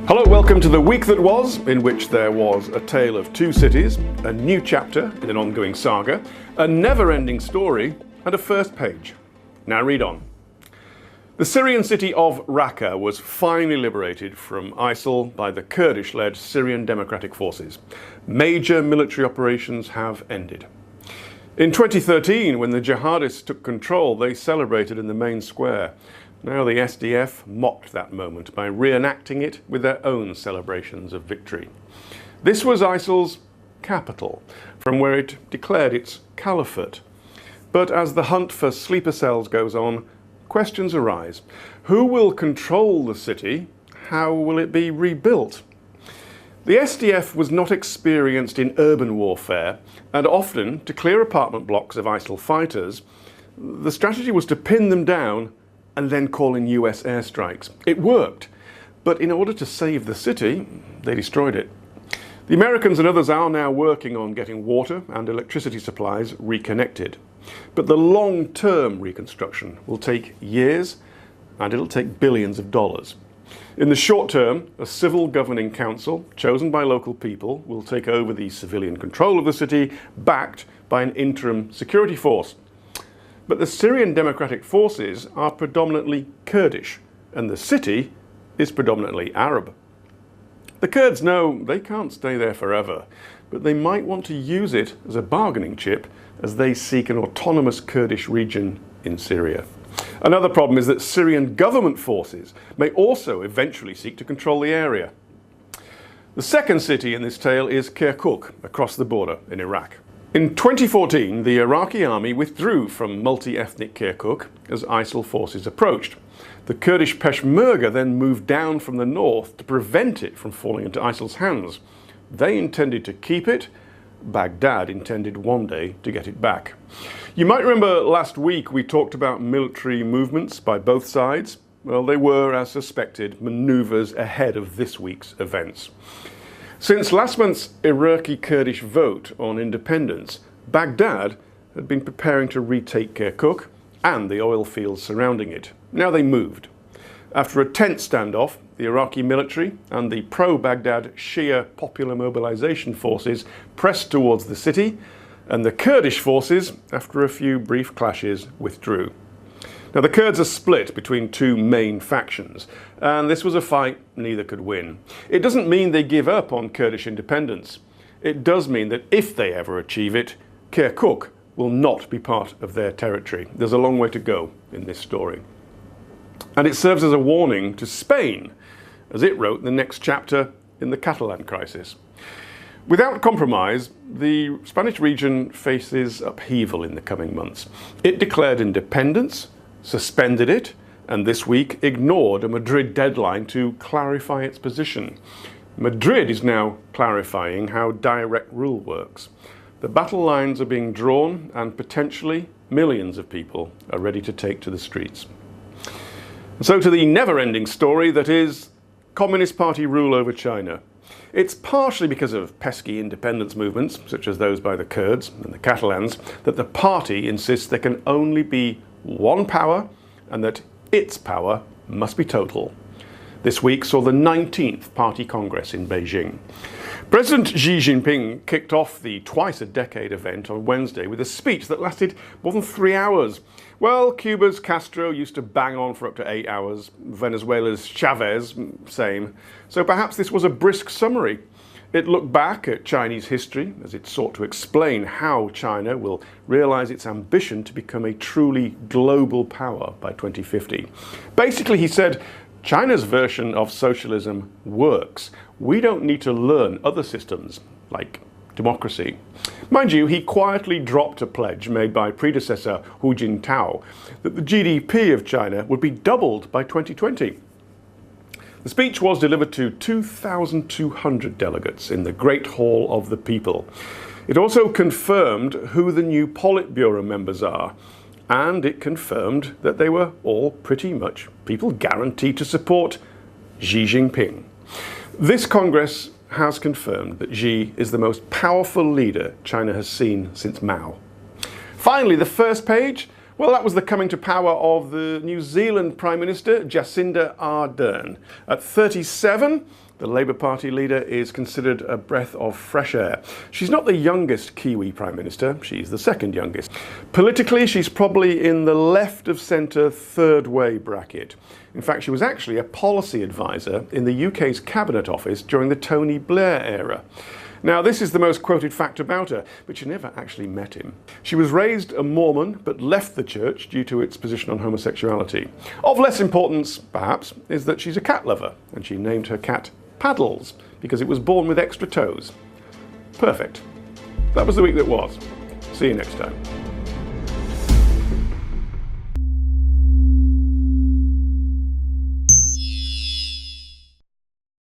Hello, welcome to the week that was, in which there was a tale of two cities, a new chapter in an ongoing saga, a never-ending story, and a first page. Now read on. The Syrian city of Raqqa was finally liberated from ISIL by the Kurdish-led Syrian Democratic Forces. Major military operations have ended. In 2013, when the jihadists took control, they celebrated in the main square. Now the SDF mocked that moment by reenacting it with their own celebrations of victory. This was ISIL's capital, from where it declared its caliphate. But as the hunt for sleeper cells goes on, questions arise. Who will control the city? How will it be rebuilt? The SDF was not experienced in urban warfare, and often, to clear apartment blocks of ISIL fighters, the strategy was to pin them down and then call in US airstrikes. It worked, but in order to save the city, they destroyed it. The Americans and others are now working on getting water and electricity supplies reconnected. But the long-term reconstruction will take years, and it'll take billions of dollars. In the short term, a civil governing council, chosen by local people, will take over the civilian control of the city, backed by an interim security force. But the Syrian Democratic Forces are predominantly Kurdish, and the city is predominantly Arab. The Kurds know they can't stay there forever, but they might want to use it as a bargaining chip as they seek an autonomous Kurdish region in Syria. Another problem is that Syrian government forces may also eventually seek to control the area. The second city in this tale is Kirkuk, across the border in Iraq. In 2014, the Iraqi army withdrew from multi-ethnic Kirkuk as ISIL forces approached. The Kurdish Peshmerga then moved down from the north to prevent it from falling into ISIL's hands. They intended to keep it. Baghdad intended one day to get it back. You might remember last week we talked about military movements by both sides. Well, they were, as suspected, maneuvers ahead of this week's events. Since last month's Iraqi Kurdish vote on independence, Baghdad had been preparing to retake Kirkuk and the oil fields surrounding it. Now they moved. After a tense standoff, the Iraqi military and the pro-Baghdad Shia Popular Mobilization Forces pressed towards the city, and the Kurdish forces, after a few brief clashes, withdrew. Now the Kurds are split between two main factions, and this was a fight neither could win. It doesn't mean they give up on Kurdish independence. It does mean that if they ever achieve it, Kirkuk will not be part of their territory. There's a long way to go in this story. And it serves as a warning to Spain, as it wrote the next chapter in the Catalan crisis. Without compromise, the Spanish region faces upheaval in the coming months. It declared independence, suspended it, and this week ignored a Madrid deadline to clarify its position. Madrid is now clarifying how direct rule works. The battle lines are being drawn, and potentially millions of people are ready to take to the streets. So to the never-ending story that is Communist Party rule over China. It's partially because of pesky independence movements, such as those by the Kurds and the Catalans, that the party insists there can only be one power and that its power must be total. This week saw the 19th Party Congress in Beijing. President Xi Jinping kicked off the twice-a-decade event on Wednesday with a speech that lasted more than 3 hours. Well, Cuba's Castro used to bang on for up to 8 hours. Venezuela's Chavez, same. So perhaps this was a brisk summary. It looked back at Chinese history as it sought to explain how China will realize its ambition to become a truly global power by 2050. Basically, he said, China's version of socialism works. We don't need to learn other systems, like democracy. Mind you, he quietly dropped a pledge made by predecessor Hu Jintao that the GDP of China would be doubled by 2020. The speech was delivered to 2,200 delegates in the Great Hall of the People. It also confirmed who the new Politburo members are, and it confirmed that they were all pretty much people guaranteed to support Xi Jinping. This Congress has confirmed that Xi is the most powerful leader China has seen since Mao. Finally, the first page. Well, that was the coming to power of the New Zealand Prime Minister, Jacinda Ardern. At 37, The Labour Party leader is considered a breath of fresh air. She's not the youngest Kiwi Prime Minister, she's the second youngest. Politically, she's probably in the left of centre third way bracket. In fact, she was actually a policy advisor in the UK's Cabinet Office during the Tony Blair era. Now, this is the most quoted fact about her, but she never actually met him. She was raised a Mormon, but left the church due to its position on homosexuality. Of less importance, perhaps, is that she's a cat lover, and she named her cat Paddles, because it was born with extra toes. Perfect. That was the week that was. See you next time.